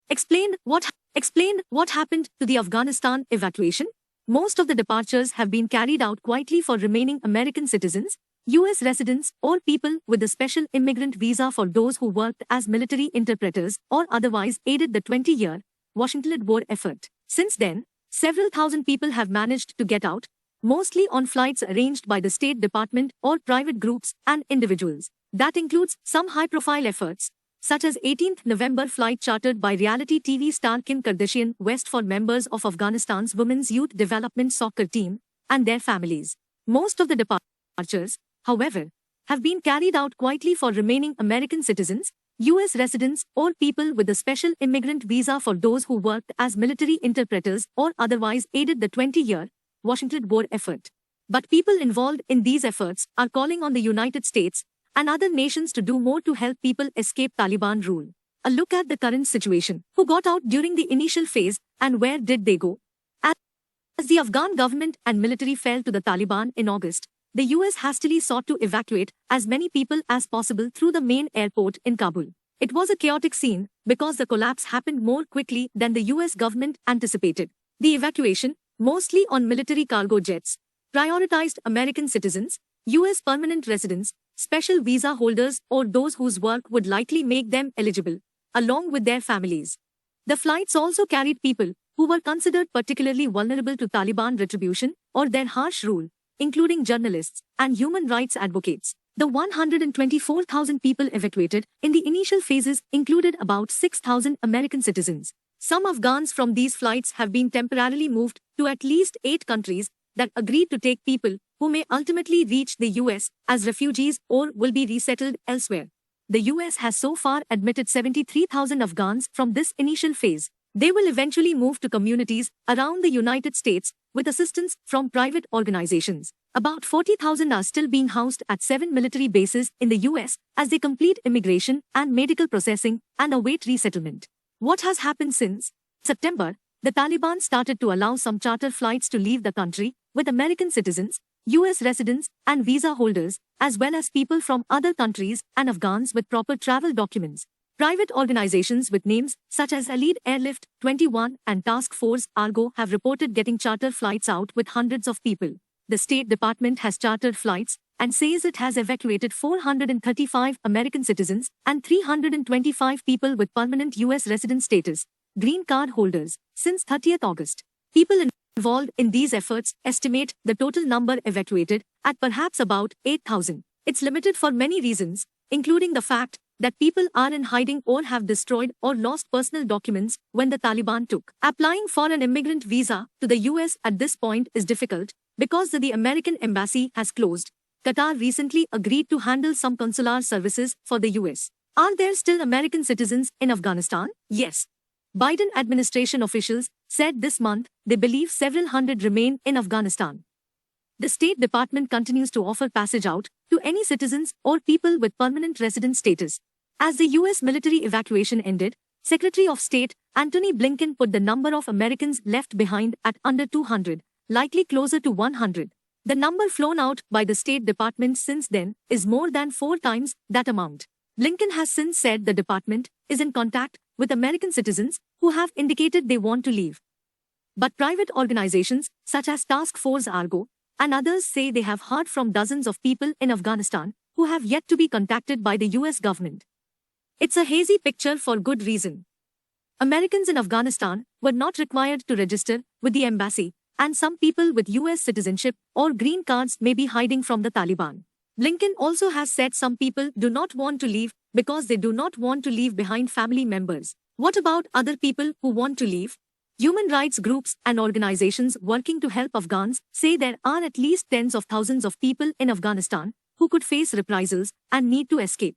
explained what happened to the Afghanistan evacuation. Most of the departures have been carried out quietly for remaining American citizens, U.S. residents, or people with a special immigrant visa for those who worked as military interpreters or otherwise aided the 20-year Washington war effort. Since then, several thousand people have managed to get out, mostly on flights arranged by the State Department or private groups and individuals. That includes some high-profile efforts, such as 18th November flight chartered by reality TV star Kim Kardashian West for members of Afghanistan's Women's Youth Development Soccer team and their families. Most of the departures, however, have been carried out quietly for remaining American citizens, U.S. residents, or people with a special immigrant visa for those who worked as military interpreters or otherwise aided the 20-year Washington war effort. But people involved in these efforts are calling on the United States and other nations to do more to help people escape Taliban rule. A look at the current situation. Who got out during the initial phase and where did they go? As the Afghan government and military fell to the Taliban in August, the US hastily sought to evacuate as many people as possible through the main airport in Kabul. It was a chaotic scene because the collapse happened more quickly than the US government anticipated. The evacuation, mostly on military cargo jets, prioritized American citizens, US permanent residents, special visa holders, or those whose work would likely make them eligible, along with their families. The flights also carried people who were considered particularly vulnerable to Taliban retribution or their harsh rule, including journalists and human rights advocates. The 124,000 people evacuated in the initial phases included about 6,000 American citizens. Some Afghans from these flights have been temporarily moved to at least 8 countries that agreed to take people who may ultimately reach the US as refugees or will be resettled elsewhere. The US has so far admitted 73,000 Afghans from this initial phase. They will eventually move to communities around the United States with assistance from private organizations. About 40,000 are still being housed at 7 military bases in the US as they complete immigration and medical processing and await resettlement. What has happened since September? The Taliban started to allow some charter flights to leave the country with American citizens, US residents, and visa holders, as well as people from other countries and Afghans with proper travel documents. Private organizations with names such as Allied Airlift 21 and Task Force Argo have reported getting charter flights out with hundreds of people. The State Department has chartered flights and says it has evacuated 435 American citizens and 325 people with permanent US resident status, green card holders, since 30th August. People involved in these efforts estimate the total number evacuated at perhaps about 8,000. It's limited for many reasons, including the fact that people are in hiding or have destroyed or lost personal documents when the Taliban took. Applying for an immigrant visa to the US at this point is difficult because the American embassy has closed. Qatar recently agreed to handle some consular services for the US. Are there still American citizens in Afghanistan? Yes. Biden administration officials said this month they believe several hundred remain in Afghanistan. The State Department continues to offer passage out to any citizens or people with permanent resident status. As the U.S. military evacuation ended, Secretary of State Antony Blinken put the number of Americans left behind at under 200, likely closer to 100. The number flown out by the State Department since then is more than 4 times that amount. Blinken has since said the department is in contact with American citizens who have indicated they want to leave. But private organizations such as Task Force Argo and others say they have heard from dozens of people in Afghanistan who have yet to be contacted by the US government. It's a hazy picture for good reason. Americans in Afghanistan were not required to register with the embassy, and some people with US citizenship or green cards may be hiding from the Taliban. Blinken also has said some people do not want to leave because they do not want to leave behind family members. What about other people who want to leave? Human rights groups and organizations working to help Afghans say there are at least tens of thousands of people in Afghanistan who could face reprisals and need to escape.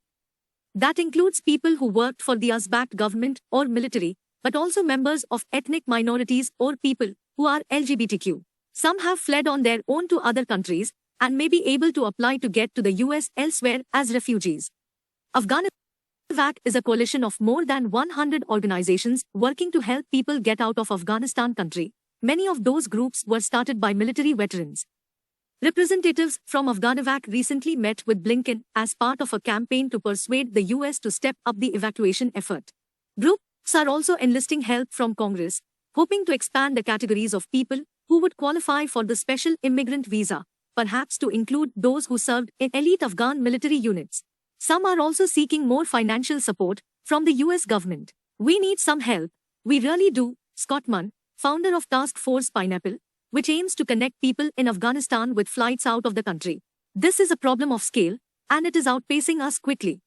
That includes people who worked for the US-backed government or military, but also members of ethnic minorities or people who are LGBTQ. Some have fled on their own to other countries and may be able to apply to get to the US elsewhere as refugees. AfghaniVac is a coalition of more than 100 organizations working to help people get out of Afghanistan country. Many of those groups were started by military veterans. Representatives from AfghaniVac recently met with Blinken as part of a campaign to persuade the US to step up the evacuation effort. Groups are also enlisting help from Congress, hoping to expand the categories of people who would qualify for the special immigrant visa, perhaps to include those who served in elite Afghan military units. Some are also seeking more financial support from the US government. We need some help. We really do, Scott Munn, founder of Task Force Pineapple, which aims to connect people in Afghanistan with flights out of the country. This is a problem of scale, and it is outpacing us quickly.